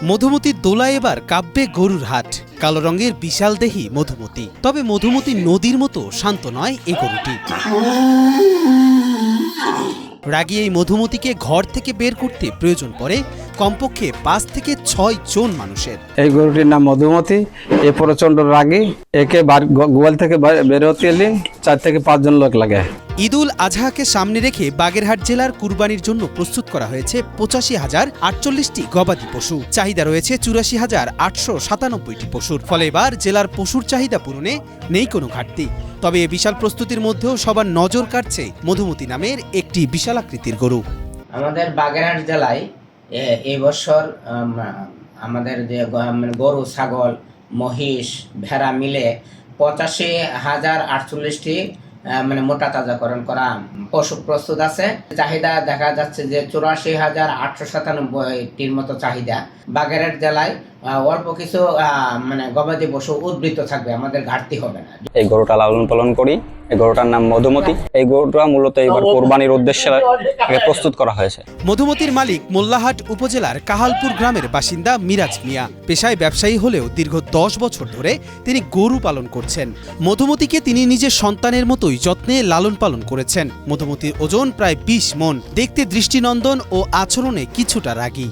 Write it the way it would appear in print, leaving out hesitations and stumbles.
মধুমতির দোলায় এবার কাব্যে গরুর হাট। কালো রঙের বিশাল দেহী মধুমতি। তবে মধুমতি নদীর মতো শান্ত নয় এই গরুটি। রাগী এই মধুমতিকে ঘর থেকে বের করতে প্রয়োজন পড়ে কমপক্ষে 5 থেকে 6 জন মানুষের। এই গরুটির নাম মধুমতি। এ প্রচন্ড রাগী। একে গোয়াল থেকে বের হতে এলে 4 থেকে 5 জন লোক লাগে। ঈদুল আজহাকে সামনে রেখে বাগেরহাট জেলার কুরবানির জন্য প্রস্তুত করা হয়েছে 85,048টি গবাদি পশু। চাহিদা রয়েছে 84,897টি পশুর। ফলে এবার জেলার পশুর চাহিদা পূরণে নেই কোনো ঘাটতি। তবে এ বিশাল প্রস্তুতির মধ্যেও সবার নজর কাটছে মধুমতি নামের একটি বিশাল আকৃতির গরু। আমাদের বাগেরহাট জেলায় এই বছর আমাদের যে গরু, ছাগল, মহিষ, ভেড়া মিলে 85,048টি মোটা তাজাকরণ করা পশু প্রস্তুত আছে। চাহিদা দেখা যাচ্ছে যে 84,897টির মতো চাহিদা। বাগেরহাট জেলায় অল্প কিছু গবাদি পশু উদ্বৃত্ত থাকবে, আমাদের ঘাটতি হবে না। এই গরুটা লালন পালন করি। এই গরুটার নাম মধুমতি। এই গরুটা মূলত এবার কোরবানির উদ্দেশ্যে প্রস্তুত করা হয়েছে। মধুমতির মালিক মোল্লাহাট উপজেলার কাহালপুর গ্রামের বাসিন্দা মিরাজ মিয়া। পেশায় ব্যবসায়ী হলেও দীর্ঘ 10 বছর ধরে তিনি গরু পালন করছেন। মধুমতিকে তিনি নিজের সন্তানের মতোই যত্নে লালন পালন করেছেন। মধুমতির ওজন প্রায় 20 মণ। দেখতে দৃষ্টিনন্দন ও আচরণে কিছুটা রাগী।